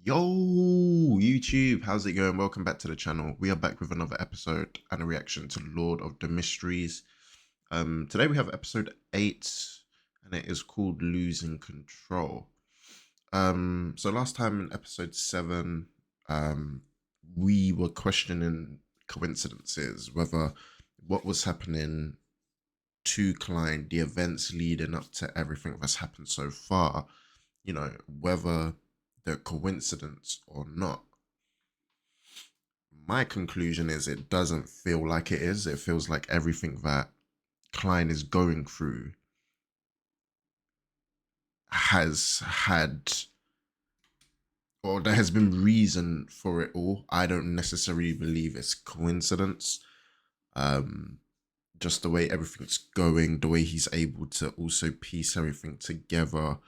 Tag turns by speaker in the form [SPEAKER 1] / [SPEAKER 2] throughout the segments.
[SPEAKER 1] Yo, YouTube, how's it going? Welcome back to the channel. We are back with another episode and a reaction to Lord of the Mysteries. Today we have episode 8 and it is called Losing Control. So last time in episode 7, we were questioning coincidences, whether what was happening to Klein, the events leading up to everything that's happened so far, whether they're coincidence or not. My conclusion is it doesn't feel like it is. It feels like everything that Klein is going through has had, or there has been reason for it all. I don't necessarily believe it's coincidence. Just the way everything's going, the way he's able to also piece everything together.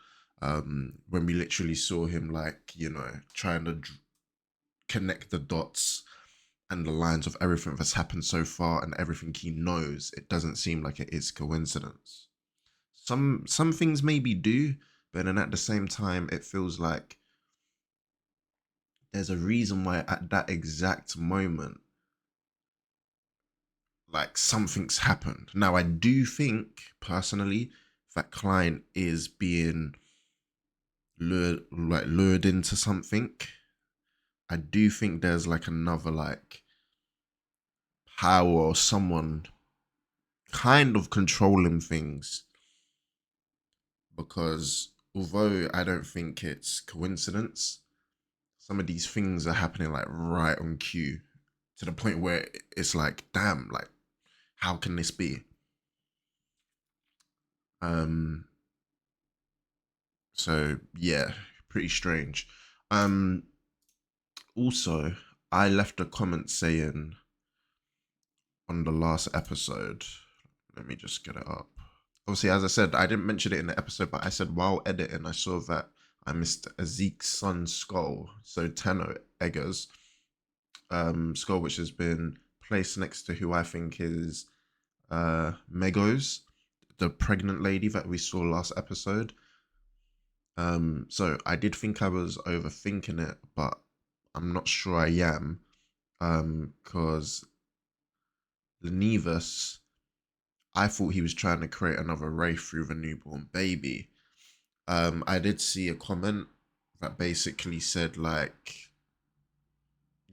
[SPEAKER 1] When we literally saw him, trying to connect the dots and the lines of everything that's happened so far and everything he knows, it doesn't seem like it is coincidence. Some things maybe do, but then at the same time, it feels like there's a reason why at that exact moment, like, something's happened. Now, I do think personally that Klein is being lured into something. I do think there's like another power or someone kind of controlling things, because although I don't think it's coincidence, some of these things are happening like right on cue, to the point where it's like, damn, like, how can this be? So yeah, pretty strange. Also, I left a comment saying on the last episode, let me just get it up. Obviously, as I said, I didn't mention it in the episode, but I said while editing, I saw that I missed Zeke's son's skull. So Tano Eggers' skull, which has been placed next to who I think is Megos, the pregnant lady that we saw last episode. So I did think I was overthinking it, but I'm not sure I am, because Lenivus, I thought he was trying to create another wraith through the newborn baby. I did see a comment that basically said, like,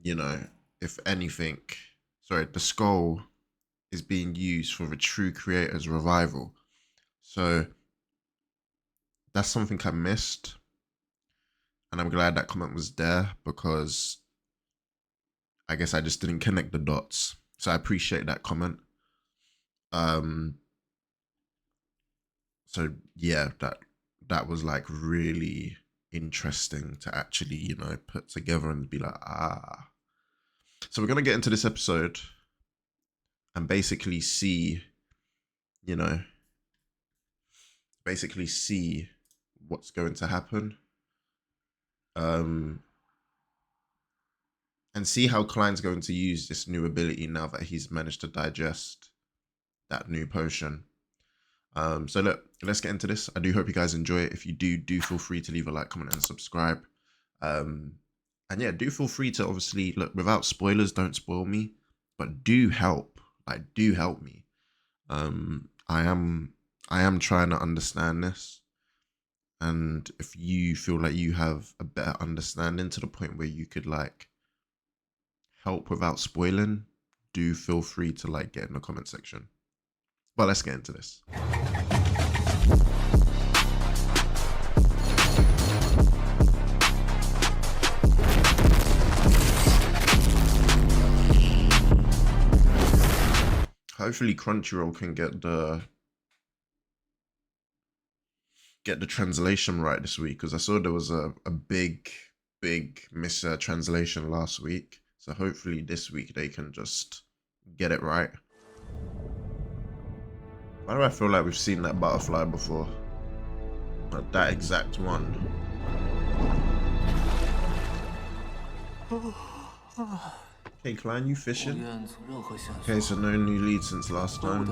[SPEAKER 1] if anything, sorry, the skull is being used for the true creator's revival. So that's something I missed. And I'm glad that comment was there, because I guess I just didn't connect the dots. So I appreciate that comment. So yeah, that was like really interesting to actually, put together and be like, ah. So we're gonna get into this episode and basically see, what's going to happen. And see how Klein's going to use this new ability now that he's managed to digest that new potion. So look, let's get into this. I do hope you guys enjoy it. If you do feel free to leave a like, comment, and subscribe. And yeah, do feel free to, obviously, look, without spoilers, don't spoil me, but do help. Like, do help me. I am trying to understand this. And if you feel like you have a better understanding to the point where you could like help without spoiling, do feel free to like get in the comment section. But let's get into this. Hopefully Crunchyroll can get the translation right this week, because I saw there was a big mistranslation last week. So hopefully this week they can just get it right. Why do I feel like we've seen that butterfly before? Like that exact one. Hey Klein, you fishing? Okay, so no new lead since last time.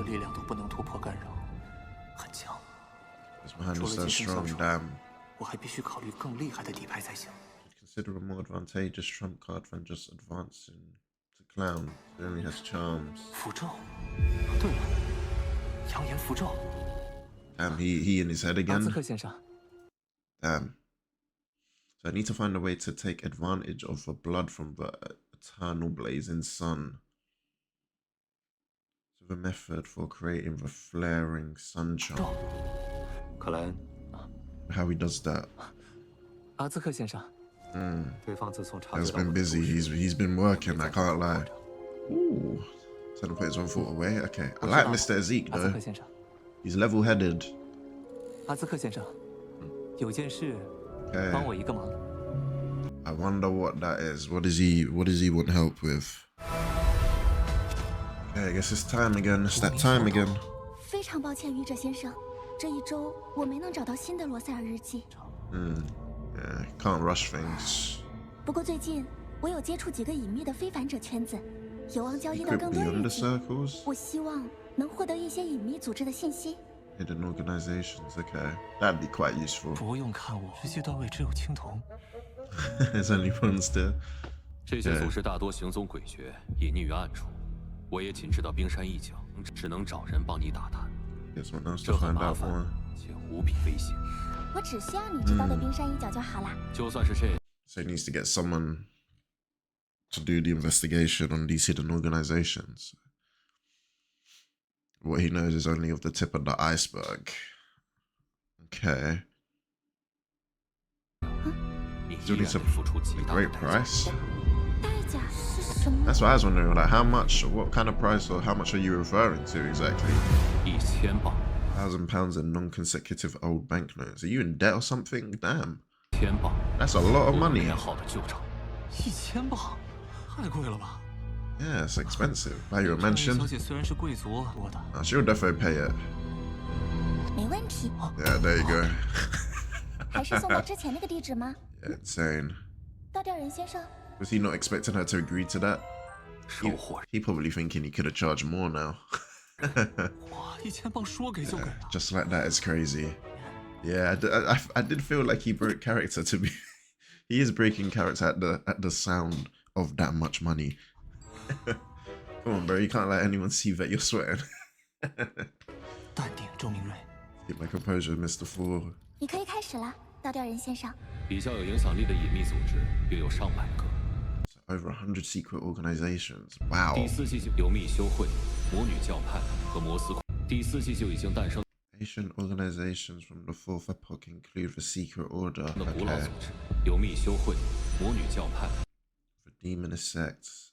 [SPEAKER 1] This behind is so strong, damn. Should Consider a more advantageous trump card than just advancing to clown. It only has charms.
[SPEAKER 2] 符咒，对了，扬言符咒。
[SPEAKER 1] Damn, he in his head
[SPEAKER 2] 阿兹
[SPEAKER 1] again.
[SPEAKER 2] 克先生，
[SPEAKER 1] Damn. So I need to find a way to take advantage of the blood from the eternal blazing sun. So the method for creating the flaring sun charm.
[SPEAKER 2] 克莱恩，
[SPEAKER 1] How he does that.
[SPEAKER 2] 阿兹克先生，对方自从察
[SPEAKER 1] He's
[SPEAKER 2] 觉到我
[SPEAKER 1] been
[SPEAKER 2] 的
[SPEAKER 1] busy.
[SPEAKER 2] 注视
[SPEAKER 1] He's been working. I can't
[SPEAKER 2] 没
[SPEAKER 1] lie.
[SPEAKER 2] 再
[SPEAKER 1] Ooh. Trying to put his one foot away. Okay. I like Mr. Zeke
[SPEAKER 2] 阿兹
[SPEAKER 1] though.
[SPEAKER 2] 克先生，
[SPEAKER 1] He's level-headed.
[SPEAKER 2] 阿兹克先生，有件事，
[SPEAKER 1] Okay.
[SPEAKER 2] 帮我一个忙。
[SPEAKER 1] I wonder what that is. What does he want help with? Okay, I guess it's time again. It's that time again.
[SPEAKER 3] 非常抱歉，愚者先生，这一周我没能找到新的罗塞尔日记。
[SPEAKER 1] Yeah, can't rush things.
[SPEAKER 3] 不过最近我有接触几个隐秘的非凡者圈子，有望交易到
[SPEAKER 1] Equip
[SPEAKER 3] 更多
[SPEAKER 1] beyond
[SPEAKER 3] 日
[SPEAKER 1] the
[SPEAKER 3] 记。
[SPEAKER 1] circles.
[SPEAKER 3] 我希望能获得一些隐秘组织的信息。
[SPEAKER 1] Hidden organizations. Okay, that'd be quite useful.
[SPEAKER 2] 不用看我，世界段位只有青铜。
[SPEAKER 1] There's only one still.
[SPEAKER 4] 这些组织大多行踪诡谲，隐匿于暗处。我也仅知道冰山一角，只能找人帮你打探。
[SPEAKER 1] Guess what else
[SPEAKER 4] 这
[SPEAKER 1] to
[SPEAKER 4] 很
[SPEAKER 1] find
[SPEAKER 4] 麻
[SPEAKER 1] out
[SPEAKER 4] 烦
[SPEAKER 1] more.
[SPEAKER 4] 且无比危险。
[SPEAKER 3] 我只需要你知道的冰山一角就好啦。
[SPEAKER 4] 就算是这，
[SPEAKER 1] So he needs to get someone to do the investigation on these hidden organizations. What he knows is only of the tip of the iceberg. Okay.
[SPEAKER 4] 你
[SPEAKER 1] Still
[SPEAKER 4] 依
[SPEAKER 1] needs
[SPEAKER 4] 然
[SPEAKER 1] a
[SPEAKER 4] 得付出极大的
[SPEAKER 1] great
[SPEAKER 4] 代价。
[SPEAKER 1] price.
[SPEAKER 3] 代价是什么？
[SPEAKER 1] That's what I was wondering. Like, how much? What kind of price, or how much are you referring to exactly?
[SPEAKER 4] 1000镑，
[SPEAKER 1] £1,000 in non-consecutive old banknotes. Are you in debt or something? Damn,
[SPEAKER 4] 1000镑，
[SPEAKER 1] that's a lot of
[SPEAKER 4] 5
[SPEAKER 1] money.
[SPEAKER 4] 年好的旧账。
[SPEAKER 2] 1000镑，太贵了吧？
[SPEAKER 1] Yeah, it's expensive. Buy you a
[SPEAKER 2] 这位
[SPEAKER 1] mansion.
[SPEAKER 2] 小姐虽然是贵族，我的
[SPEAKER 1] She'll definitely pay it.
[SPEAKER 3] 没问题，
[SPEAKER 1] Yeah, there you go.
[SPEAKER 3] 还是送到之前那个地址吗？
[SPEAKER 1] Yeah, insane.
[SPEAKER 3] 倒吊人先生，
[SPEAKER 1] Was he not expecting her to agree to that?
[SPEAKER 4] 收获
[SPEAKER 1] He probably thinking he could have charged more now.
[SPEAKER 2] 哇，1000镑说给就给啊！
[SPEAKER 1] Just like that is crazy. Yeah, I did feel like he broke character to be. He is breaking character at the sound of that much money. Come on, bro. You can't let anyone see that you're sweating.
[SPEAKER 2] 淡定，周明瑞。
[SPEAKER 1] Keep my composure, Mr. Four.
[SPEAKER 3] 你可以开始了，倒吊人先生。
[SPEAKER 4] 比较有影响力的隐秘组织约有上百个。
[SPEAKER 1] Over 100 secret organizations. Wow.
[SPEAKER 4] 第4季就有密修会、魔女教派和摩斯。第4季就已经诞生
[SPEAKER 1] Asian organizations from the fourth epoch include the Secret Order.
[SPEAKER 4] 的古老
[SPEAKER 1] Okay.
[SPEAKER 4] 组织，有密修会、魔女教派
[SPEAKER 1] The Demonist sects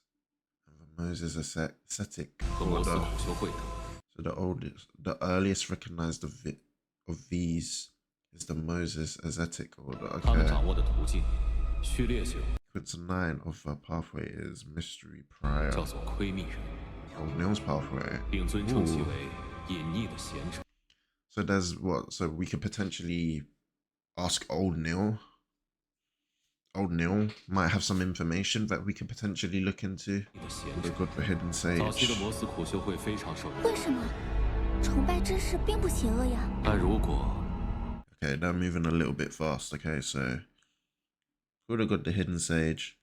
[SPEAKER 1] and the Moses ascetic
[SPEAKER 4] 和摩斯
[SPEAKER 1] order.
[SPEAKER 4] 苦修会等。
[SPEAKER 1] So the earliest recognized of these is the Moses ascetic order.
[SPEAKER 4] 他们
[SPEAKER 1] Okay.
[SPEAKER 4] 掌握的途径，序列性
[SPEAKER 1] Sequence 9 of the pathway is mystery prior.
[SPEAKER 4] 叫做窥秘人，
[SPEAKER 1] Old Neil's pathway.
[SPEAKER 4] 并尊称其
[SPEAKER 1] Ooh.
[SPEAKER 4] 为隐匿的贤者。
[SPEAKER 1] So there's what? So we could potentially ask Old Neil. Old Neil might have some information that we could potentially look into.
[SPEAKER 4] 你的贤
[SPEAKER 1] The
[SPEAKER 4] 者，
[SPEAKER 1] good for hidden
[SPEAKER 4] 早期的
[SPEAKER 1] sage.
[SPEAKER 4] 摩斯苦修会非常受人。
[SPEAKER 3] 为什么？崇拜之事并不邪恶呀。
[SPEAKER 4] 但如果
[SPEAKER 1] Okay, now moving a little bit fast. Okay, so could have got the hidden sage.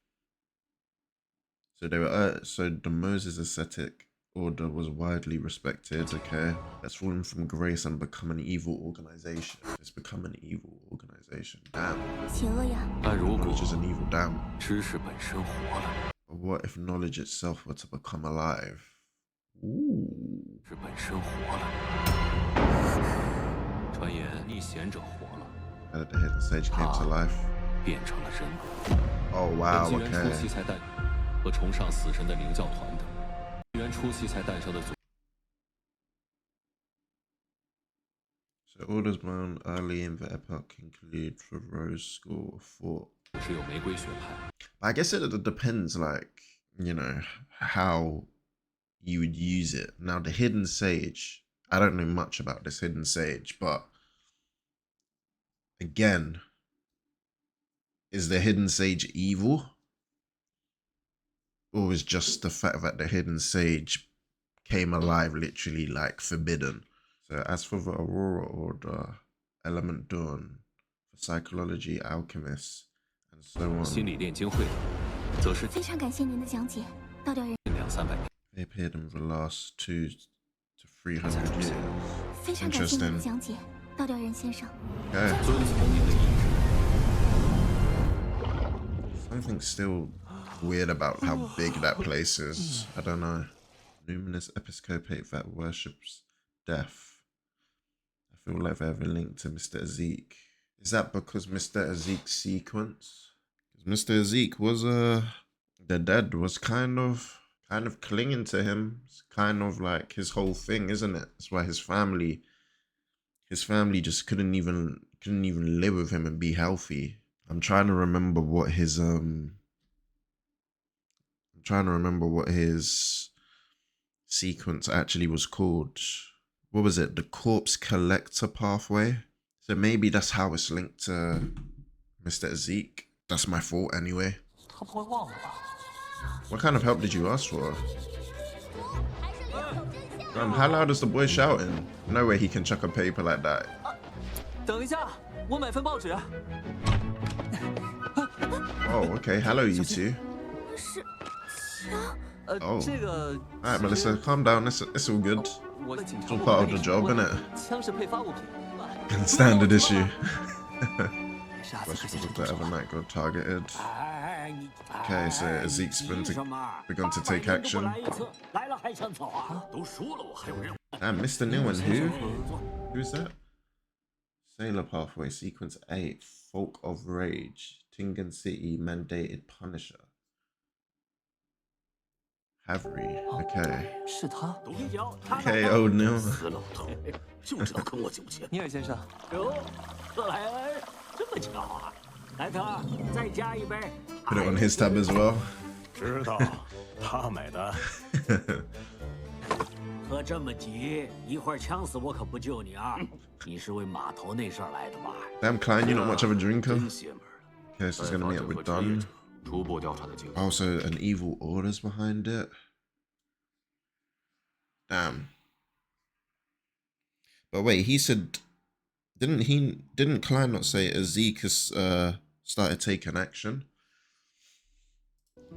[SPEAKER 1] So they were so the Moses ascetic order was widely respected. Okay, that's fallen from grace and become an evil organization. It's become an evil organization. Damn,
[SPEAKER 3] 邪恶呀，
[SPEAKER 4] 但如果
[SPEAKER 1] knowledge is an evil. Damn.
[SPEAKER 4] 知识本身活了，
[SPEAKER 1] But what if knowledge itself were to become alive? Ooh.
[SPEAKER 4] 知本身活了。传言逆贤者活了，
[SPEAKER 1] How did the hidden sage came to life?
[SPEAKER 4] 变成了人。
[SPEAKER 1] Oh
[SPEAKER 4] 本
[SPEAKER 1] wow.
[SPEAKER 4] 纪元初期
[SPEAKER 1] Okay.
[SPEAKER 4] 才诞和崇尚死神的灵教团等。纪元初期才诞生的组
[SPEAKER 1] So orders born early in the epoch include the Rose School of Thought.
[SPEAKER 4] 织有玫瑰学派，
[SPEAKER 1] I guess it depends, like, you know, how you would use it. Now, the hidden sage, I don't know much about this hidden sage, but again, is the hidden sage evil? Or is just the fact that the hidden sage came alive literally like forbidden? So, as for the Aurora Order, Element Dawn, for psychology, alchemists, and so on.
[SPEAKER 4] 心理炼金会的，则是
[SPEAKER 3] 非常感谢您的讲解，倒吊人。
[SPEAKER 4] 200-300年。
[SPEAKER 1] They appeared in the last 200 to 300 years.
[SPEAKER 3] 非常感谢您的讲解，倒吊人先生。
[SPEAKER 1] Okay.
[SPEAKER 4] 遵从您的意志。
[SPEAKER 1] Something still weird about how big that place is. I don't know. Numinous episcopate that worships death. I feel like they have a link to Mr. Ezek. Is that because Mr. Ezek's sequence? Because Mr. Ezek was the dead was kind of clinging to him. It's kind of like his whole thing, isn't it? That's why his family just couldn't even live with him and be healthy. I'm trying to remember what his sequence actually was called. What was it? The corpse collector pathway. So maybe that's how it's linked to Mr. Ezek. That's my thought anyway. What kind of help did you ask for? How loud is the boy shouting? No way he can chuck a paper like that.
[SPEAKER 2] 等一下，我买份报纸。
[SPEAKER 1] Oh, okay. Hello, you two.
[SPEAKER 3] 是枪。
[SPEAKER 1] Oh.
[SPEAKER 2] 这个。
[SPEAKER 1] Alright, Melissa, calm down. It's all good.
[SPEAKER 2] 我
[SPEAKER 1] It's all part of the job, isn't it?
[SPEAKER 2] 枪是配发物品。
[SPEAKER 1] Standard issue.
[SPEAKER 2] 下次可先
[SPEAKER 1] Worshippers of the Evernight got targeted. Okay, so Ezek's begun to take action. Damn, Mr. Newman, who? Who's that? Sailor Pathway, Sequence 8, Folk of Rage, Tingen City, Mandated Punisher. Havry, okay.
[SPEAKER 2] 是他。
[SPEAKER 1] Okay, old Neil.
[SPEAKER 5] 就知道跟我纠结。
[SPEAKER 2] 尼尔先生，
[SPEAKER 5] 哟，克莱恩，这么巧啊！莱特，再加一杯。
[SPEAKER 1] Put it on his tab as well.
[SPEAKER 5] 知道，他买单。喝这么急，一会儿呛死我可不救你啊！你是为码头那事儿来的吧？
[SPEAKER 1] Damn, Klein, you're not much of a drinker.
[SPEAKER 4] 真邪门了。
[SPEAKER 1] Okay, so it's gonna meet up with Dunn.
[SPEAKER 4] 初步调查的结果。
[SPEAKER 1] Also, an evil order's behind it. Damn. But wait, he said, didn't Klein not say Ezek has started taking action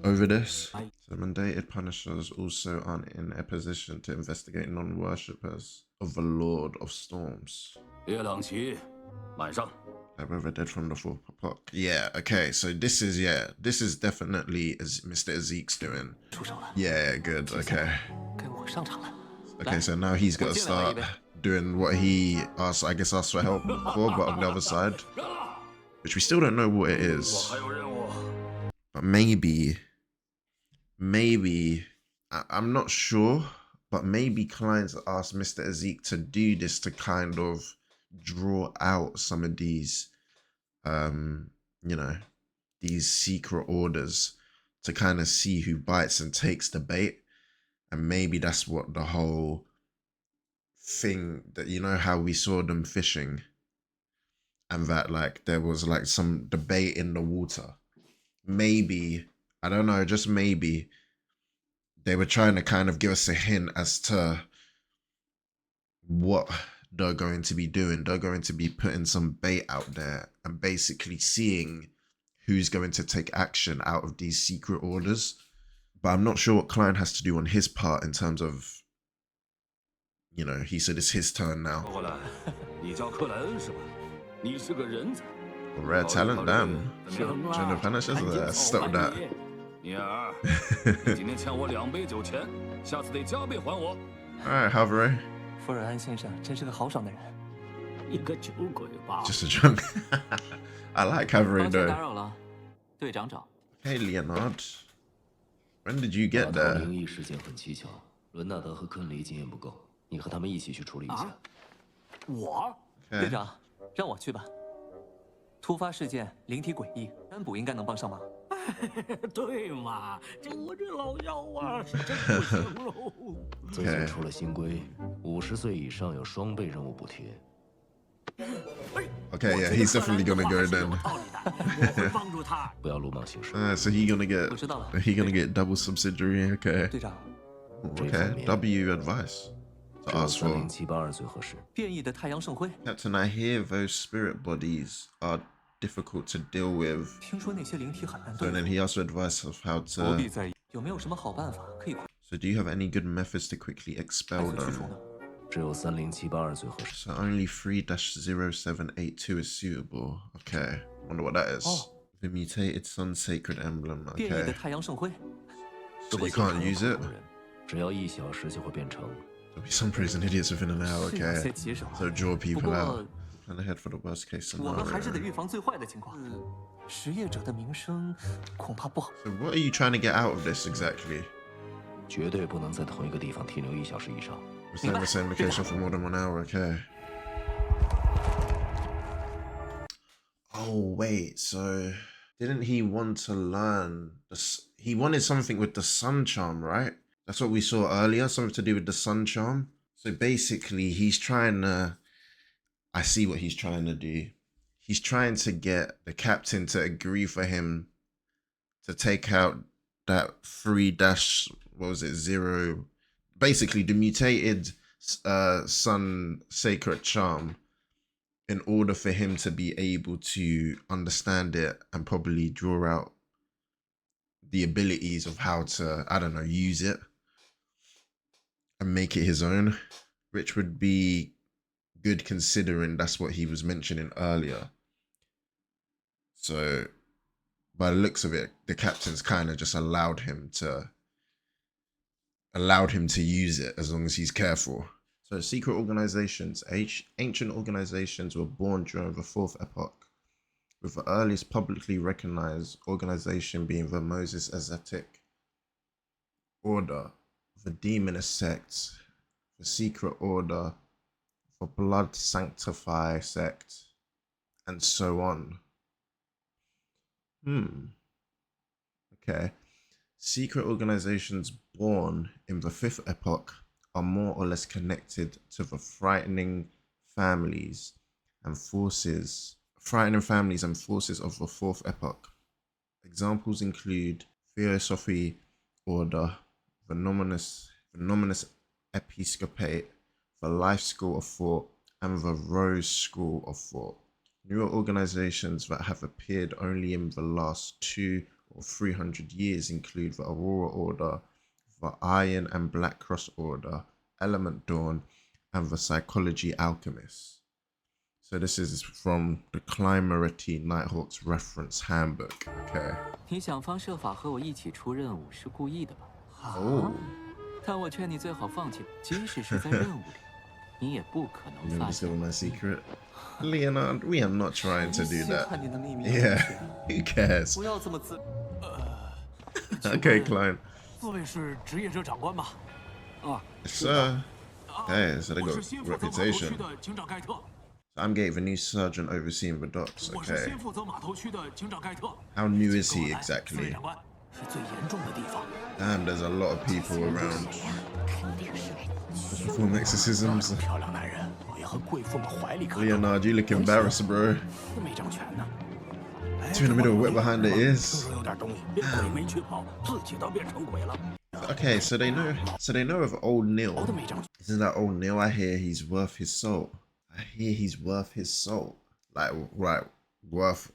[SPEAKER 1] over this? So mandated punishers also aren't in a position to investigate non-worshippers of the Lord of Storms.
[SPEAKER 4] 列两旗，晚上。
[SPEAKER 1] They're both dead from the 4 o'clock. Yeah, okay, so this is definitely as Mr. Ezek's doing.
[SPEAKER 2] 出手了。
[SPEAKER 1] Yeah, good, okay.
[SPEAKER 2] 该我上场了。
[SPEAKER 1] Okay, so now he's got to start doing what he asked for help for, but on the other side, which we still don't know what it is. But maybe, I'm not sure, but maybe clients asked Mr. Ezek to do this to kind of draw out some of these, these secret orders to kind of see who bites and takes the bait. And maybe that's what the whole thing that, how we saw them fishing and that like there was like some debate in the water. Maybe, I don't know, just maybe they were trying to kind of give us a hint as to what they're going to be doing. They're going to be putting some bait out there and basically seeing who's going to take action out of these secret orders. But I'm not sure what Klein has to do on his part in terms of, he said it's his turn now. Rare talent, damn. General Punisher, stop that.
[SPEAKER 4] 尼尔，你今天欠我2杯酒钱，下次得加倍还我。
[SPEAKER 1] Alright, Havre.
[SPEAKER 2] 福尔安先生真是个豪爽的人。
[SPEAKER 5] 一个酒鬼吧。
[SPEAKER 1] Just a drunk. I like Havre
[SPEAKER 2] 抱歉打
[SPEAKER 1] though.
[SPEAKER 2] 扰了，队长找。
[SPEAKER 1] Hey, Leonard. When did you get there?
[SPEAKER 6] 灵异事件很蹊跷，伦纳德和昆离经验不够，你和他们一起去处理一下。
[SPEAKER 5] 我？
[SPEAKER 2] 队长，让我去吧。突发事件灵体诡异，占卜应该能帮上忙。
[SPEAKER 5] 对嘛，我这老妖啊，是真不行喽。
[SPEAKER 6] 最近出了新规，50岁以上有双倍任务补贴。
[SPEAKER 1] Okay, yeah, he's definitely gonna go then.
[SPEAKER 5] 帮助他。
[SPEAKER 6] 不要鲁莽行事。
[SPEAKER 1] So he gonna get double subsidiary. Okay.
[SPEAKER 2] 队长，
[SPEAKER 1] Okay. W advice to ask for.
[SPEAKER 6] 307823最合适。
[SPEAKER 2] 变异的太阳圣辉。
[SPEAKER 1] Captain, I hear those spirit bodies are difficult to deal with.
[SPEAKER 2] 听说那些灵体很难
[SPEAKER 1] So
[SPEAKER 2] 对
[SPEAKER 1] then
[SPEAKER 2] 付，
[SPEAKER 1] he asked for advice of how
[SPEAKER 2] 不必
[SPEAKER 1] to.
[SPEAKER 2] 在意。有没有什么好办法可以
[SPEAKER 1] So do you have any good methods to quickly
[SPEAKER 2] 快
[SPEAKER 1] expel
[SPEAKER 2] 速驱除
[SPEAKER 1] them?
[SPEAKER 2] 呢？
[SPEAKER 6] 只有30782最合适。
[SPEAKER 1] So only 3-0782 is suitable. Okay. Wonder what that is.
[SPEAKER 2] Oh.
[SPEAKER 1] The mutated sun sacred emblem.
[SPEAKER 2] 变异的
[SPEAKER 1] Okay.
[SPEAKER 2] 太阳盛辉，
[SPEAKER 1] So you can't use it?
[SPEAKER 6] 只要1小时就会变成。
[SPEAKER 1] There'll be some praising idiots within an hour.
[SPEAKER 2] 是有些
[SPEAKER 1] Okay.
[SPEAKER 2] 棘手。
[SPEAKER 1] So draw
[SPEAKER 2] 不
[SPEAKER 1] people
[SPEAKER 2] 过
[SPEAKER 1] out. Plan ahead for the worst case
[SPEAKER 2] 我们还是得
[SPEAKER 1] scenario.
[SPEAKER 2] 预防最坏的情况。实业者的名声恐怕不好。
[SPEAKER 1] So what are you trying to get out of this exactly?
[SPEAKER 6] 绝对不能在同一个地方停留1小时以上。
[SPEAKER 1] Stay in the same location for more than 1 hour. Okay. Oh wait, so didn't he want to learn? He wanted something with the sun charm, right? That's what we saw earlier, something to do with the sun charm. So basically, he's trying to. I see what he's trying to do. He's trying to get the captain to agree for him to take out that 3-0. Basically, the mutated sun sacred charm, in order for him to be able to understand it and probably draw out the abilities of how to, I don't know, use it and make it his own, which would be good considering that's what he was mentioning earlier. So by the looks of it, the captain's kind of just allowed him to use it as long as he's careful. So secret organizations, ancient organizations were born during the 4th epoch, with the earliest publicly recognized organization being the Moses Ascetic Order, the Demonist sects, the Secret Order, the Blood Sanctify sect, and so on. Okay. Secret organizations born in the 5th epoch are more or less connected to the frightening families and forces of the 4th epoch. Examples include Theosophy Order, the Nominus Episcopate, the Life School of Thought, and the Rose School of Thought. Newer organizations that have appeared only in the last 200 or 300 years include the Aurora Order, the Iron and Black Cross Order, Element Dawn, and the Psychology Alchemists. So this is from the Climarity Nighthawk's Reference Handbook. Okay.
[SPEAKER 2] 你想方设法和我一起出任务是故意的吧？
[SPEAKER 1] Oh.
[SPEAKER 2] 但我劝你最好放弃，即使是在任务里，你也不可能
[SPEAKER 1] You
[SPEAKER 2] 发
[SPEAKER 1] want to
[SPEAKER 2] 现
[SPEAKER 1] steal。my secret? Leonard, we are not trying to do
[SPEAKER 2] 谁
[SPEAKER 1] that.
[SPEAKER 2] 看你的秘密？
[SPEAKER 1] Yeah, who cares?
[SPEAKER 2] 不要这么自。
[SPEAKER 1] Okay, Klein.
[SPEAKER 5] 四位是职业者长官吧？啊，
[SPEAKER 1] Sir. Hey, so they
[SPEAKER 5] 我
[SPEAKER 1] got
[SPEAKER 5] 是新负责码头区
[SPEAKER 1] reputation.
[SPEAKER 5] 的警长盖特，
[SPEAKER 1] I'm getting the new sergeant overseeing the docks.
[SPEAKER 5] 我是
[SPEAKER 1] Okay.
[SPEAKER 5] 新负责码头区的警长盖特。
[SPEAKER 1] How new is
[SPEAKER 5] 跟
[SPEAKER 1] he
[SPEAKER 5] 我来四位
[SPEAKER 1] exactly?
[SPEAKER 5] 长官是最严重的地方。
[SPEAKER 1] Damn, there's a lot of people around. Perform exorcisms.
[SPEAKER 5] 漂亮男人，我要和贵妇们怀里可
[SPEAKER 1] Leonard, you look embarrassed, bro.
[SPEAKER 5] 没掌权呢。
[SPEAKER 1] Two in the middle, wet behind the ears.
[SPEAKER 5] 听说有点东西，连鬼没去跑，自己倒变成鬼了。
[SPEAKER 1] Okay, so they know of old
[SPEAKER 5] 我
[SPEAKER 1] Neil.
[SPEAKER 5] 都没掌权。
[SPEAKER 1] Isn't that old Neil? I hear he's worth his salt. I hear he's worth his salt. Like, right, worth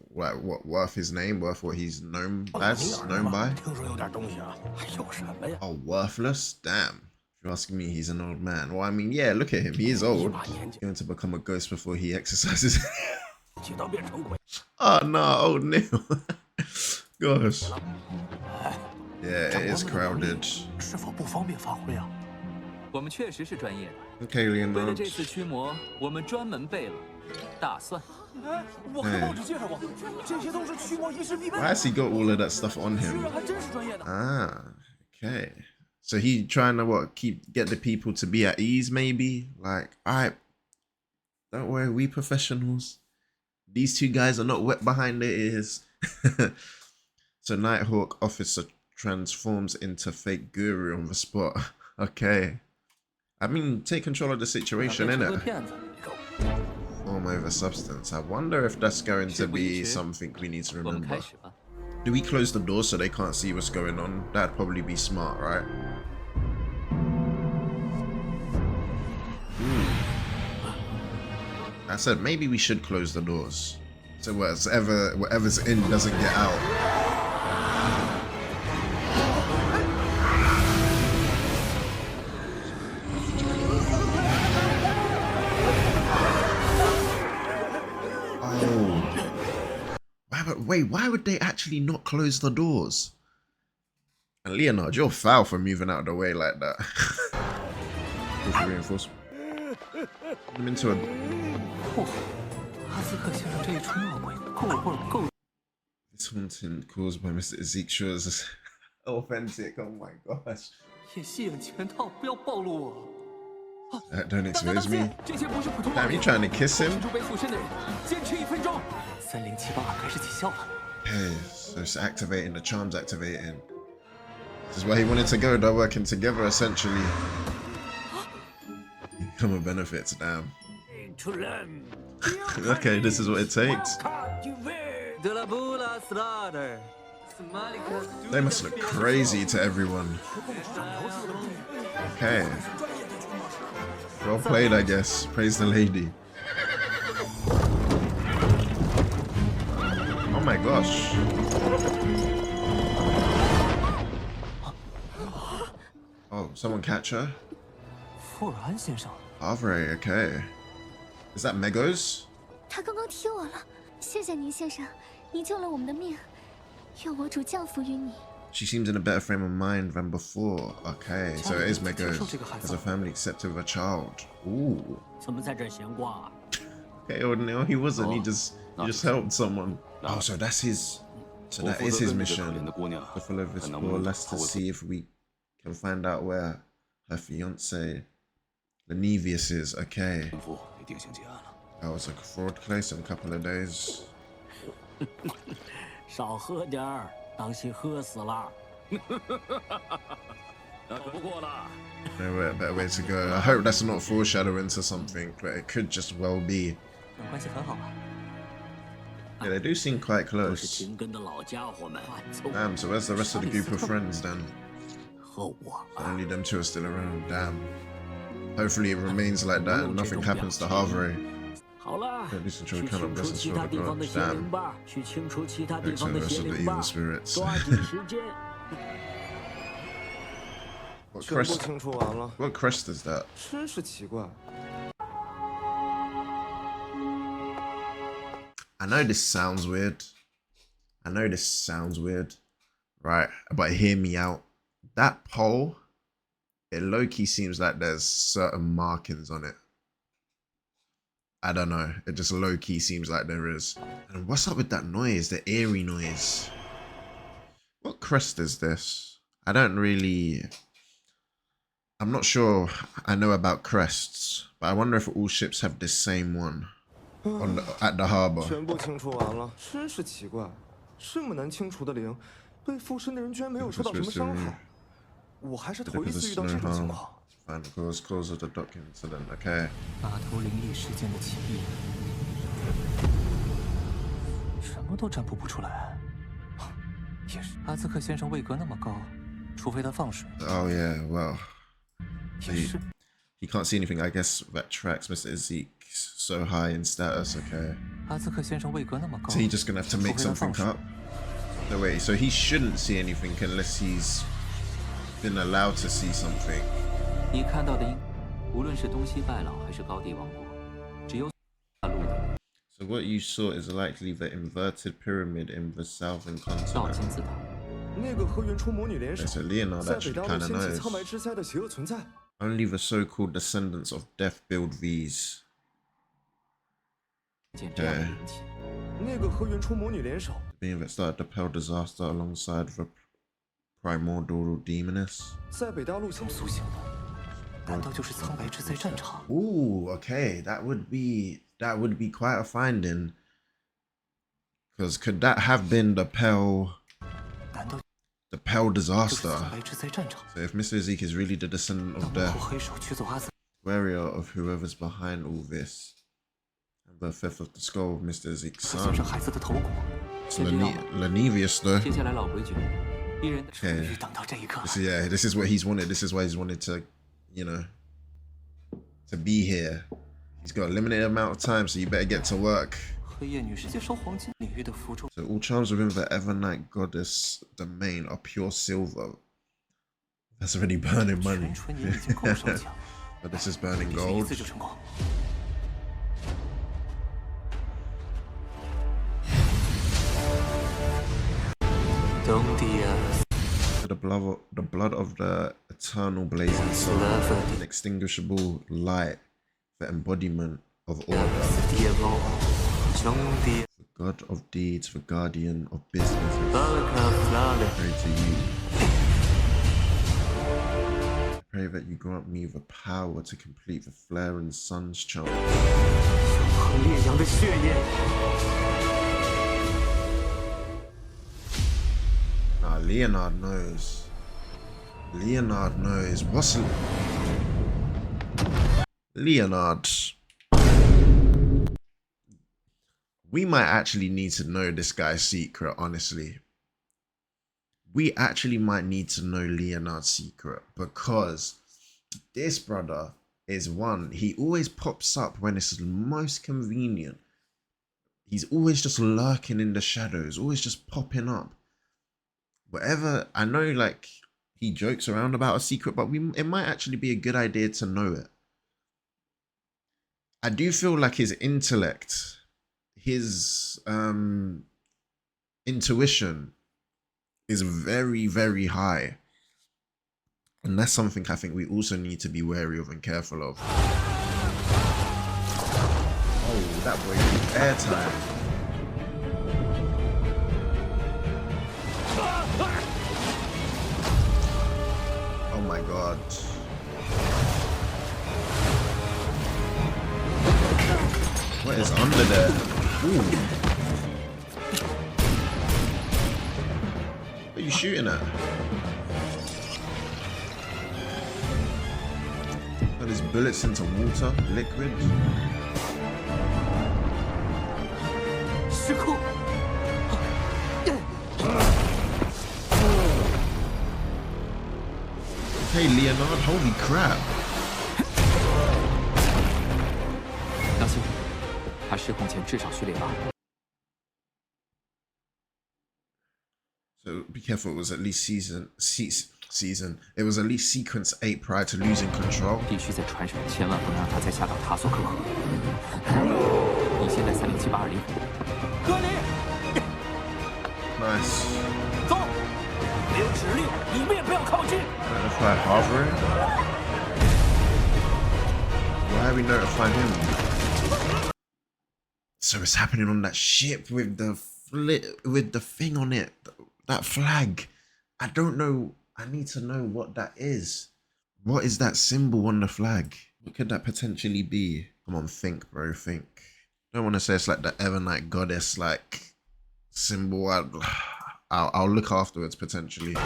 [SPEAKER 1] his name, worth what he's known as, known by.
[SPEAKER 5] 听说有点东西啊，还有什么呀？
[SPEAKER 1] Oh, worthless? Damn. If you're asking me, he's an old man. Well, I mean, yeah, look at him. He is old. He's going to become a ghost before he exercises.
[SPEAKER 5] 自己倒变成鬼。
[SPEAKER 1] Oh, no, old Neil. Gosh. Yeah, it is crowded.
[SPEAKER 5] 是否不方便发挥啊？
[SPEAKER 2] 我们确实是专业的。
[SPEAKER 1] Okay,
[SPEAKER 2] 为了
[SPEAKER 1] Leonard.
[SPEAKER 2] 这次驱魔，我们专门备了大蒜。
[SPEAKER 5] 哎，我看报纸介绍过，这些都是驱魔仪式必备。
[SPEAKER 1] Why has he got all of that stuff on
[SPEAKER 5] 学
[SPEAKER 1] him?
[SPEAKER 5] 员还真是专业的。
[SPEAKER 1] Ah, okay. So he trying to get the people to be at ease, maybe? Like, alright, don't worry, we professionals. These two guys are not wet behind their ears. So Nighthawk officer transforms into fake guru on the spot. Okay. I mean, take control of the situation,
[SPEAKER 2] 成个
[SPEAKER 1] innit?
[SPEAKER 2] 骗子。
[SPEAKER 1] Form over substance. I wonder if that's going to be
[SPEAKER 2] 事不宜迟。
[SPEAKER 1] something we need to
[SPEAKER 2] 我们
[SPEAKER 1] remember.
[SPEAKER 2] 开始吧。
[SPEAKER 1] Do we close the door so they can't see what's going on? That'd probably be smart, right? I said maybe we should close the doors. So whatever's in doesn't get out. Oh. Why would they actually not close the doors? And Leonard, you're foul for moving out of the way like that. Reinforcement. I'm into a...
[SPEAKER 2] 阿斯克先生这一出闹鬼，够
[SPEAKER 1] This haunting caused by Mr. Ezekiel is authentic. Oh my gosh.
[SPEAKER 2] 也戏演全套，不要暴露我。
[SPEAKER 1] Don't expose me.
[SPEAKER 2] 这些不是普通
[SPEAKER 1] Damn, you trying to kiss him?
[SPEAKER 2] 被附身的人，坚持1分钟。3078开始起效了。
[SPEAKER 1] Okay, so it's activating, the charm's activating. This is where he wanted to go, they're working together essentially. Common benefits, damn. Okay, this is what it takes. They must look crazy to everyone. Okay. Well played, I guess. Praise the lady. Oh my gosh. Oh, someone catch her?
[SPEAKER 2] 富尔安先生，
[SPEAKER 1] Avre, okay. Is that Megos?
[SPEAKER 3] 他刚刚踢我了，谢谢您，先生，您救了我们的命，愿我主降福于你。
[SPEAKER 1] She seems in a better frame of mind than before. Okay, so it is Megos. As a family accepted of a child. Ooh.
[SPEAKER 5] 怎么在这闲逛啊？
[SPEAKER 1] Okay, oh no, he wasn't. He just helped someone. Oh, so that's his. So that is his mission. To follow this poor less to see if we can find out where her fiance, Lenevius, is. Okay. That was a fraud case in a couple of days.
[SPEAKER 5] 少喝点儿，当心喝死了。
[SPEAKER 4] 不过了。
[SPEAKER 1] No better way to go. I hope that's not foreshadowing to something, but it could just well be.
[SPEAKER 2] 关系很好啊。
[SPEAKER 1] Yeah, they do seem quite
[SPEAKER 5] 都是
[SPEAKER 1] close.
[SPEAKER 5] 勤耕的老家伙们。
[SPEAKER 1] Damn, so where's the rest of the group of friends then?
[SPEAKER 5] 和我
[SPEAKER 1] Only them two are still around. Damn. Hopefully it remains like that and nothing happens to Harvey.
[SPEAKER 5] 好了，
[SPEAKER 1] At least
[SPEAKER 5] 去
[SPEAKER 1] until we
[SPEAKER 5] 清
[SPEAKER 1] cannot
[SPEAKER 5] 除
[SPEAKER 1] bless us
[SPEAKER 5] 其
[SPEAKER 1] for
[SPEAKER 5] 他
[SPEAKER 1] the
[SPEAKER 5] 地方的
[SPEAKER 1] gods.
[SPEAKER 5] 邪灵
[SPEAKER 1] Damn.
[SPEAKER 5] 吧，去清除其他地
[SPEAKER 1] Takes
[SPEAKER 5] 方
[SPEAKER 1] the
[SPEAKER 5] 的
[SPEAKER 1] rest
[SPEAKER 5] 邪
[SPEAKER 1] of the
[SPEAKER 5] 灵吧
[SPEAKER 1] evil，spirits.
[SPEAKER 5] 抓紧时间。
[SPEAKER 1] What
[SPEAKER 7] 全部
[SPEAKER 1] crest?
[SPEAKER 7] 清除完了，
[SPEAKER 1] What crest is that?
[SPEAKER 7] 真是奇怪。
[SPEAKER 1] I know this sounds weird. I know this sounds weird. Right, but hear me out. That pole, it low-key seems like there's certain markings on it. I don't know. It just low-key seems like there is. And what's up with that noise? The eerie noise. What crest is this? I don't really... I'm not sure I know about crests, but I wonder if all ships have this same one at the harbor.
[SPEAKER 7] 全部清除完了，真是奇怪，这么难清除的灵，被附身的人居然没有受到什么伤害，我还是头一次遇到这种情况。
[SPEAKER 1] Find the cause of the dock incident. Okay.
[SPEAKER 2] 码头灵异事件的起因，什么都占卜不出来。也是，阿兹克先生位格那么高，除非他放水。
[SPEAKER 1] Oh yeah. Well,
[SPEAKER 2] 也是，
[SPEAKER 1] he can't see anything. I guess that tracks Mr. Ezekiel so high in status. Okay.
[SPEAKER 2] 阿兹克先生位格那么高，
[SPEAKER 1] So he's just gonna have to make
[SPEAKER 2] 除非他
[SPEAKER 1] something
[SPEAKER 2] 放水。
[SPEAKER 1] up. No wait. So he shouldn't see anything unless he's been allowed to see something.
[SPEAKER 2] 你看到的应，无论是东西拜老还是高地王国，只有大陆的
[SPEAKER 1] So what you saw is likely the inverted pyramid in the southern
[SPEAKER 2] 道
[SPEAKER 1] continent.
[SPEAKER 2] 金字塔。
[SPEAKER 7] 那个和原初魔女联手，
[SPEAKER 1] So Leonard
[SPEAKER 7] 在北
[SPEAKER 1] actually
[SPEAKER 7] 大陆
[SPEAKER 1] kind of
[SPEAKER 7] 掀起
[SPEAKER 1] knows.
[SPEAKER 7] 苍白之灾的邪恶存在。
[SPEAKER 1] Only the so-called descendants of death build these.
[SPEAKER 2] 见这样的灵体，
[SPEAKER 7] 那个和原初魔女联手，
[SPEAKER 1] Being that started the Pell disaster alongside the primordial demoness.
[SPEAKER 7] 在北大陆前
[SPEAKER 2] 苏醒的，难道就是苍白之灾战场？
[SPEAKER 1] Ooh, okay, that would be quite a finding. Because could that have been the Pell
[SPEAKER 2] 难道
[SPEAKER 1] disaster?
[SPEAKER 2] 就是苍白之灾战场？
[SPEAKER 1] So if Mr. Zeke is really the descendant
[SPEAKER 2] 当
[SPEAKER 1] of
[SPEAKER 2] 幕
[SPEAKER 1] death,
[SPEAKER 2] 后黑手取走阿兹，
[SPEAKER 1] wary of whoever's behind all this, and the theft of the skull of Mr. Zeke's
[SPEAKER 2] 克先
[SPEAKER 1] son.
[SPEAKER 2] 生孩子的头骨。
[SPEAKER 1] It's
[SPEAKER 2] 先别闹了，
[SPEAKER 1] Lenevius though.
[SPEAKER 2] 接下来老规矩，一人的终
[SPEAKER 1] Okay.
[SPEAKER 2] 于等到这一刻。
[SPEAKER 1] This is what he's wanted. This is why he's wanted to, you know, to be here. He's got a limited amount of time, so you better get to work.
[SPEAKER 2] 和叶女士接收黄金领域的符咒。
[SPEAKER 1] So all charms within the Evernight Goddess domain are pure silver. That's already burning money.
[SPEAKER 2] 全纯银已经够烧强，
[SPEAKER 1] But this is burning
[SPEAKER 2] 必须一
[SPEAKER 1] gold.
[SPEAKER 2] 次就成功。
[SPEAKER 1] The blood of the eternal blazing sun, inextinguishable light, the embodiment of order. The god of deeds, the guardian of businesses. I pray to you. I pray that you grant me the power to complete the flaring sun's charm.
[SPEAKER 2] 和烈阳的血液。
[SPEAKER 1] Nah, Leonard knows. Leonard knows. What's Leonard? We might actually need to know this guy's secret, honestly. We actually might need to know Leonard's secret because this brother is one. He always pops up when it's most convenient. He's always just lurking in the shadows, always just popping up. Whatever, I know, like, he jokes around about a secret, but it might actually be a good idea to know it. I do feel like his intellect, his intuition is very, very high. And that's something I think we also need to be wary of and careful of. Oh, that boy needs airtime. Oh my god. What is under there? Ooh. What are you shooting at? Are these bullets into water? Liquid?
[SPEAKER 2] 失控！
[SPEAKER 1] Hey Leonard, holy crap.
[SPEAKER 2] 当心，他失控前至少需连吧。
[SPEAKER 1] So be careful, it was at least season. It was at least sequence 8 prior to losing control.
[SPEAKER 2] 必须在船上，千万不能让他再下到塔索克河。你先在307-820。格里，
[SPEAKER 1] Nice.
[SPEAKER 5] 走，没有指令，你们也不要靠近。
[SPEAKER 1] Notify Harvard? Why are we notifying him? So it's happening on that ship with the thing on it. That flag. I don't know. I need to know what that is. What is that symbol on the flag? What could that potentially be? Come on, think, bro, think. I don't want to say it's like the Evernight Goddess, like, symbol. I'll look afterwards, potentially.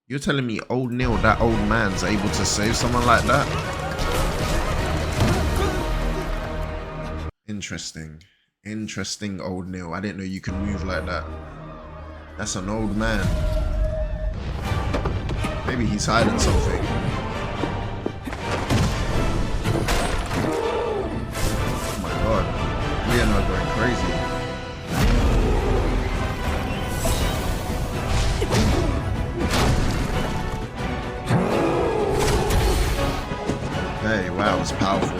[SPEAKER 1] You're telling me old Neil, that old man's able to save someone like that? Interesting. Interesting, old Neil. I didn't know you can move like that. That's an old man. Maybe he's hiding something. Oh my god. Leonard going crazy. Hey, wow, it's powerful.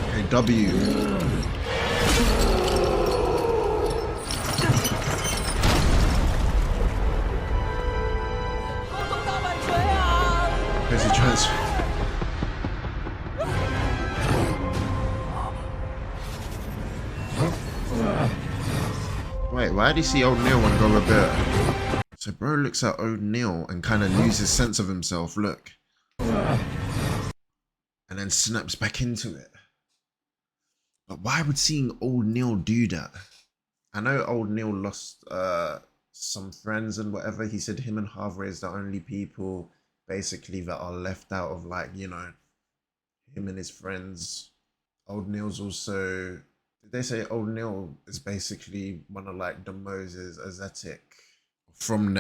[SPEAKER 1] Okay, W. Busy transfer. Wait, why did he see old Neil and go a bit? So bro looks at old Neil and kind of loses sense of himself, look. And then snaps back into it. But why would seeing old Neil do that? I know old Neil lost some friends and whatever. He said him and Harvey is the only people basically that are left out of, like, you know, him and his friends. Old Neil's also They say O'Neill is basically one of like the Moses ascetic from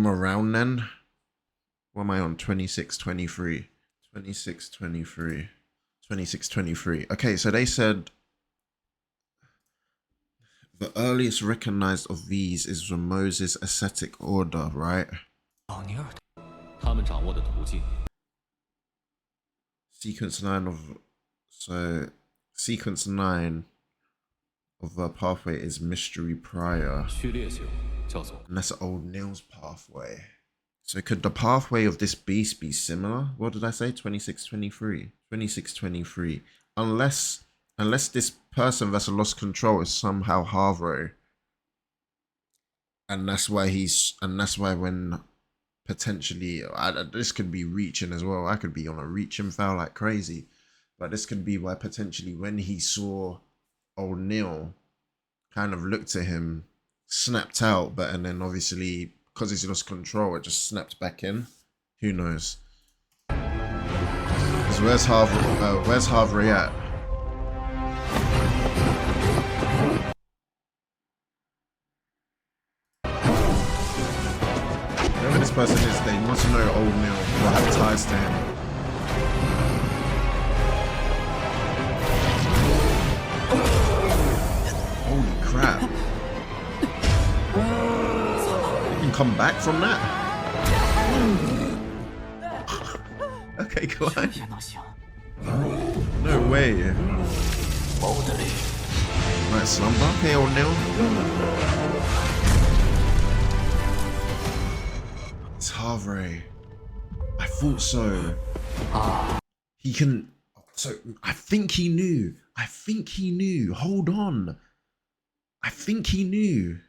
[SPEAKER 1] around then. What am I on? 2623. 2623. 2623. Okay, so they said the earliest recognized of these is the Moses ascetic order, right?
[SPEAKER 2] 老尼尔的
[SPEAKER 4] 他们掌握的途径
[SPEAKER 1] Sequence 9 of sequence 9 of the pathway is mystery prior.
[SPEAKER 4] 序列性叫做
[SPEAKER 1] And that's O'Neill's pathway. So could the pathway of this beast be similar? What did I say? 2623. 2623. Unless this person that's lost control is somehow Harvey. And that's why when potentially this could be reaching as well. I could be on a reaching foul like crazy. But this could be why potentially when he saw O'Neill kind of looked at him, snapped out, and then obviously because he's lost control, it just snapped back in. Who knows? 'Cause where's Harvey at? Whoever this person is, they must know O'Neill or have ties to him. Holy crap. You can come back from that? Okay, go on.
[SPEAKER 2] 也能行。
[SPEAKER 1] No way.
[SPEAKER 2] 谋得力。
[SPEAKER 1] Right, slumber. Okay, O'Neill. It's Harvey. I thought so. He can. So I think he knew. I think he knew. Hold on. I think he knew.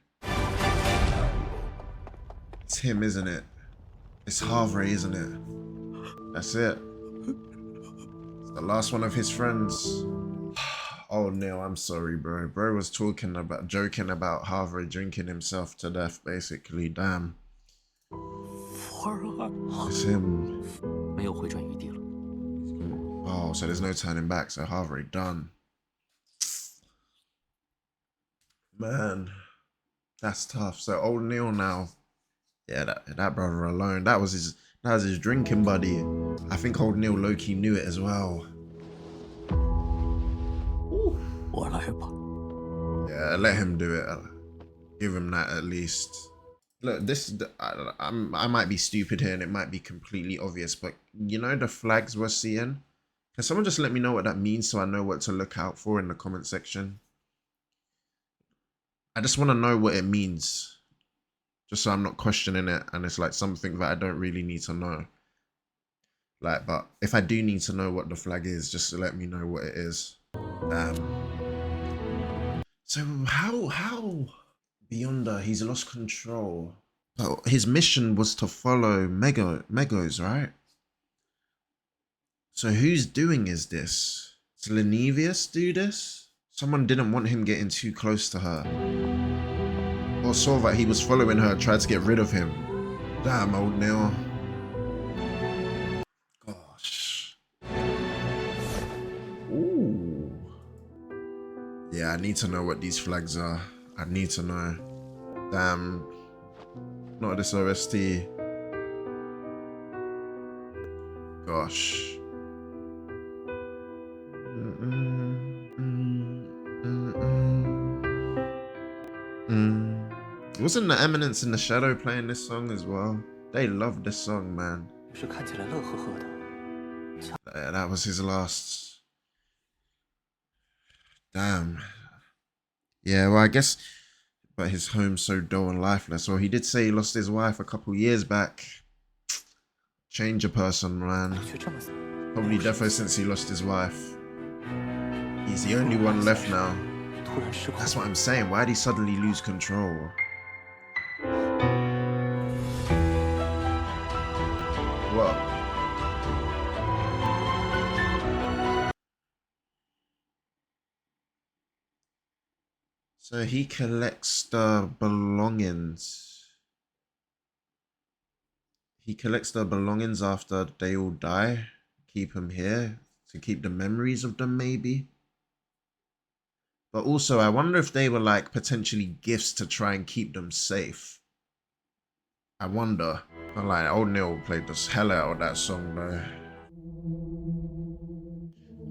[SPEAKER 1] It's him, isn't it? It's Harvey, isn't it? That's it. It's the last one of his friends. Oh no, I'm sorry, bro. Bro was joking about Harvey drinking himself to death, basically. Damn.
[SPEAKER 2] 福尔尔，
[SPEAKER 1] It's him.
[SPEAKER 2] 没有回转余地了。
[SPEAKER 1] Oh, so there's no turning back. So Harvey done. Man, that's tough. So O'Neill now. Yeah, that brother alone. That was his drinking buddy. I think O'Neill low-key knew it as well.
[SPEAKER 2] 我来吧。
[SPEAKER 1] Yeah, let him do it. Give him that at least. Look, I might be stupid here and it might be completely obvious, but you know the flags we're seeing? Can someone just let me know what that means so I know what to look out for in the comment section? I just want to know what it means. Just so I'm not questioning it and it's like something that I don't really need to know. Like, but if I do need to know what the flag is, just let me know what it is. So how Beyonder, he's lost control. But his mission was to follow Megos, right? So who's doing this? Does Lenevius do this? Someone didn't want him getting too close to her. Or saw that he was following her, tried to get rid of him. Damn, O'Neill. Gosh. Ooh. Yeah, I need to know what these flags are. I need to know. Damn. Not this OST. Gosh. Wasn't the Eminence in the Shadow playing this song as well? They love this song, man.
[SPEAKER 2] 是看起来乐呵呵的。
[SPEAKER 1] Yeah, that was his last. Damn. Yeah, well, I guess, but his home's so dull and lifeless. Well, he did say he lost his wife a couple years back. Change a person, man.
[SPEAKER 2] 却这么死。
[SPEAKER 1] Probably defo since he lost his wife. He's the only one left now.
[SPEAKER 2] 突然失控。
[SPEAKER 1] That's what I'm saying. Why'd he suddenly lose control? What? So he collects the belongings. He collects the belongings after they all die. Keep them here to keep the memories of them, maybe. But also, I wonder if they were like potentially gifts to try and keep them safe. I wonder. But like, old Neil played the hell out of that song though.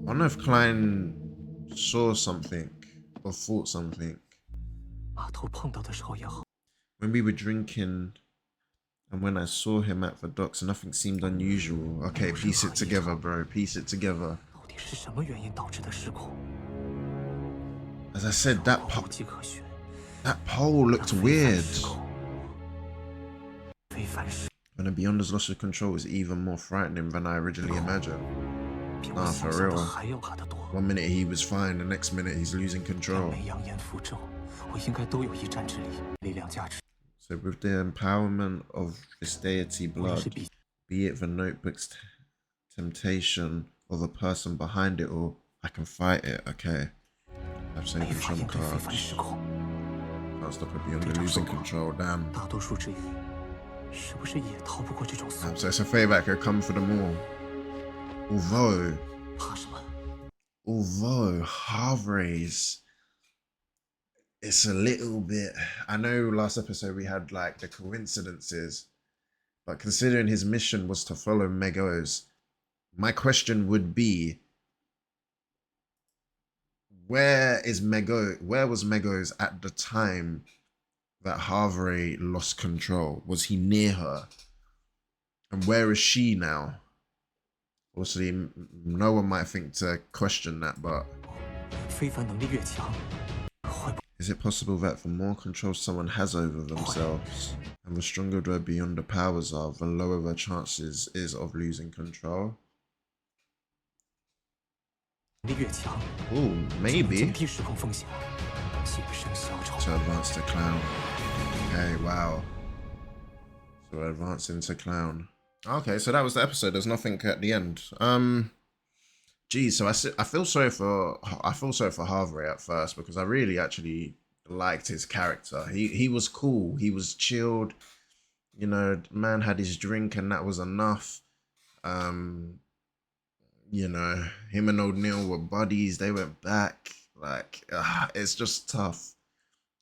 [SPEAKER 1] I wonder if Klein saw something or thought something. When we were drinking and when I saw him at the docks, nothing seemed unusual. Okay, piece it together, bro. Piece it together. As I said, that pole looked weird. When the Beyonder's loss of control is even more frightening than I originally imagined. Nah, for real. 1 minute he was fine, the next minute he's losing control. So with the empowerment of this deity blood, be it the notebook's temptation or the person behind it all, I can fight it, okay? I've saved the trump cards. Can't stop it beyond the losing control, damn. So it's a favor, I could come for them all. Although Harvey's, it's a little bit, I know last episode we had like the coincidences, but considering his mission was to follow Megos, my question would be, where was Megos at the time that Harvey lost control? Was he near her? And where is she now? Obviously, no one might think to question that, but is it possible that the more control someone has over themselves, and the stronger their beyond the powers are, the lower their chances is of losing control? Oh, maybe. To advance to clown. Okay, wow. So advancing to clown. Okay, so that was the episode. There's nothing at the end. Geez, so I feel sorry for Harvey at first because I really actually liked his character. He was cool. He was chilled. You know, the man had his drink and that was enough. You know, him and O'Neill were buddies. They went back. Like, it's just tough.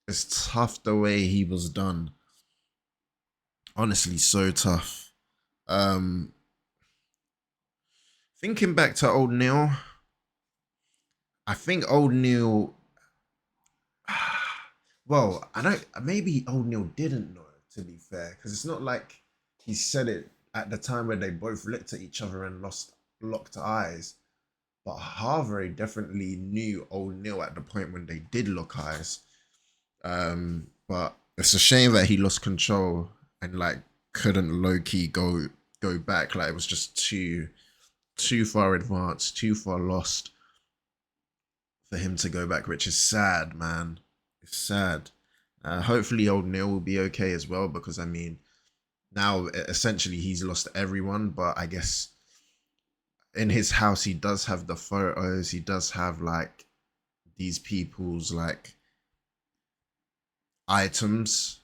[SPEAKER 1] It's tough the way he was done. Honestly, so tough. Thinking back to Old Neil, I think Old Neil, well, maybe Old Neil didn't know, to be fair, because it's not like he said it at the time where they both looked at each other and locked eyes. But Harvey definitely knew Old Neil at the point when they did lock eyes. But it's a shame that he lost control and like couldn't low-key go back. Like it was just too far advanced, too far lost for him to go back, which is sad, man. It's sad. Hopefully Old Neil will be okay as well, because I mean, now essentially he's lost everyone, but I guess in his house he does have the photos, he does have like these people's like items,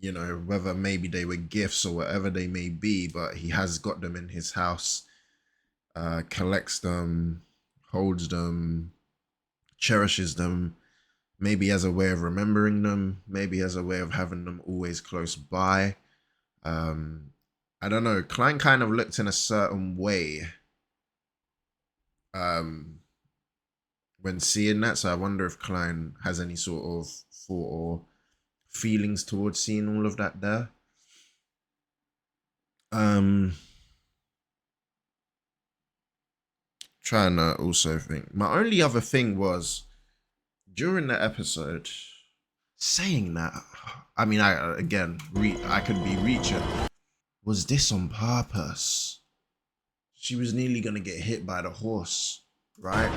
[SPEAKER 1] you know, whether maybe they were gifts or whatever they may be, but he has got them in his house, collects them, holds them, cherishes them, maybe as a way of remembering them, maybe as a way of having them always close by. I don't know, Klein kind of looked in a certain way when seeing that, so I wonder if Klein has any sort of thought or feelings towards seeing all of that there. Trying to also think. My only other thing was during the episode, saying that, I mean, I could be reaching. Was this on purpose? She was nearly gonna get hit by the horse, right?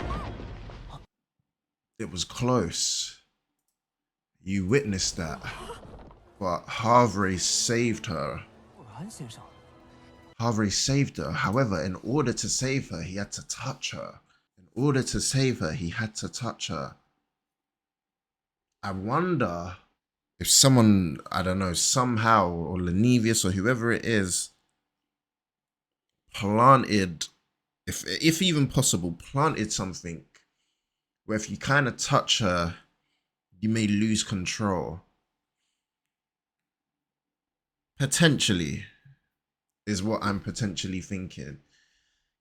[SPEAKER 1] It was close. You witnessed that. But Harvey saved her. Harvey saved her. However, in order to save her, he had to touch her. In order to save her, he had to touch her. I wonder if someone, I don't know, somehow, or Lenivius or whoever it is, planted if even possible, planted something where if you kind of touch her, you may lose control. Potentially is what I'm potentially thinking.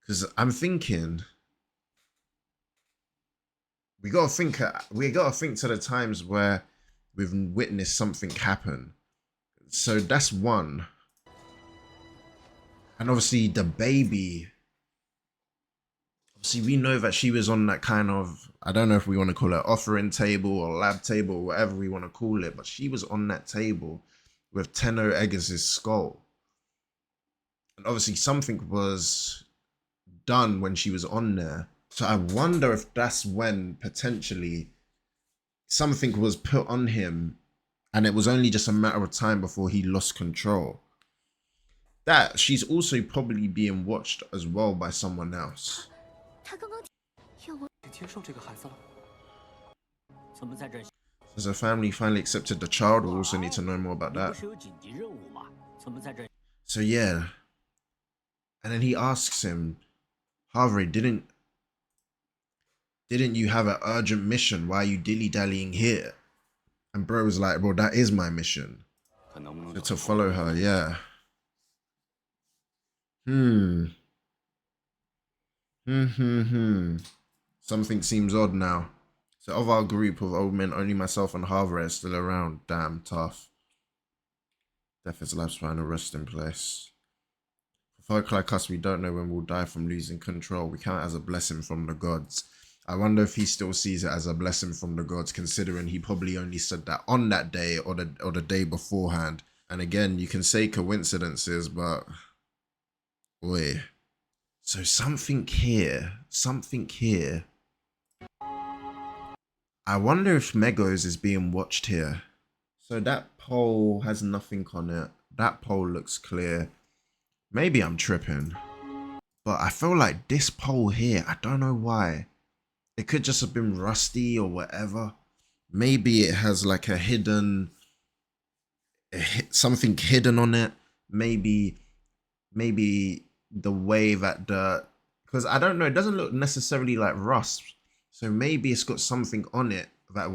[SPEAKER 1] Because I'm thinking we gotta think to the times where we've witnessed something happen. So that's one. And obviously the baby, obviously we know that she was on that kind of, I don't know if we want to call it offering table or lab table or whatever we want to call it, but she was on that table with Tenno Egger's skull. And obviously something was done when she was on there. So I wonder if that's when potentially something was put on him and it was only just a matter of time before he lost control. That she's also probably being watched as well by someone else. As a family finally accepted the child, we also need to know more about that. So yeah. And then he asks him, Harvey, didn't you have an urgent mission? Why are you dilly-dallying here? And bro was like, bro, that is my mission. So to follow her, yeah. Something seems odd now. So of our group of old men, only myself and Harvey are still around. Damn, tough. Death is life's final resting place. For folk like us, we don't know when we'll die from losing control. We count it as a blessing from the gods. I wonder if he still sees it as a blessing from the gods, considering he probably only said that on that day or the day beforehand. And again, you can say coincidences, but boy. So something here. I wonder if Megos is being watched here. So that pole has nothing on it. That pole looks clear. Maybe I'm tripping. But I feel like this pole here, I don't know why. It could just have been rusty or whatever. Maybe it has like a hidden, something hidden on it. Maybe the way that because I don't know, it doesn't look necessarily like rust. So maybe it's got something on it that,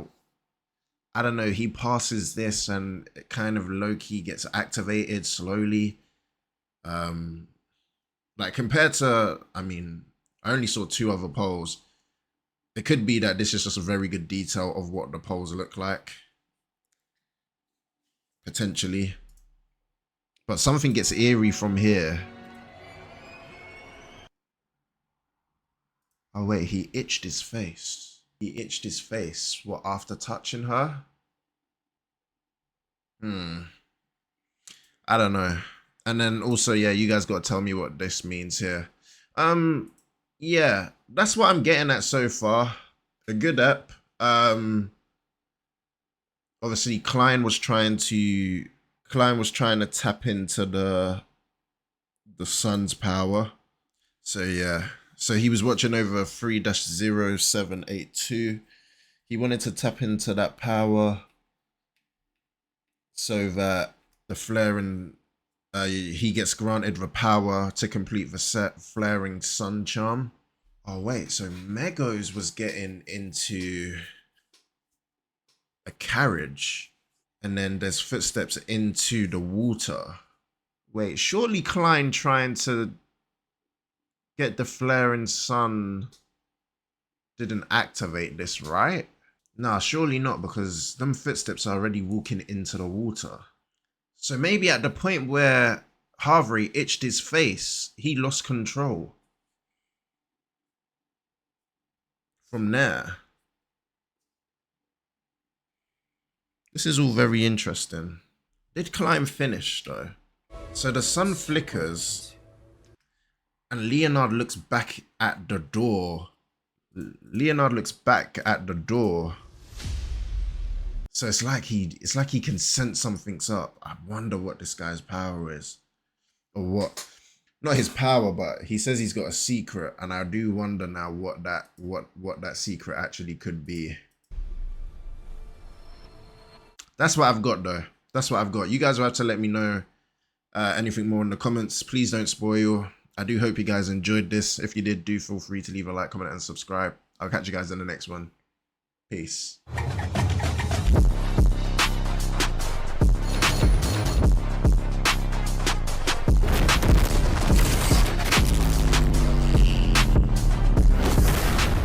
[SPEAKER 1] I don't know, he passes this and it kind of low-key gets activated slowly. Like compared to, I mean, I only saw 2 other poles. It could be that this is just a very good detail of what the poles look like. Potentially. But something gets eerie from here. Oh wait, he itched his face. He itched his face. What, after touching her? I don't know. And then also, yeah, you guys got to tell me what this means here. Yeah, that's what I'm getting at so far. A good ep. Obviously, Klein was trying to tap into the sun's power. So yeah. So he was watching over 3-0782. He wanted to tap into that power so that the flaring, he gets granted the power to complete the flaring sun charm. Oh wait, so Megos was getting into a carriage and then there's footsteps into the water. Wait, surely Klein trying to get the flaring sun didn't activate this, right? Nah, surely not, because them footsteps are already walking into the water. So maybe at the point where Harvey itched his face, he lost control. From there. This is all very interesting. Did Klein finish though? So the sun flickers and Leonard looks back at the door. So it's like he can sense something's up. I wonder what this guy's power is. Or what, not his power, but he says he's got a secret, and I do wonder now what that secret actually could be. That's what I've got though. That's what I've got. You guys will have to let me know anything more in the comments. Please don't spoil. I do hope you guys enjoyed this. If you did, do feel free to leave a like, comment, and subscribe. I'll catch you guys in the next one. Peace.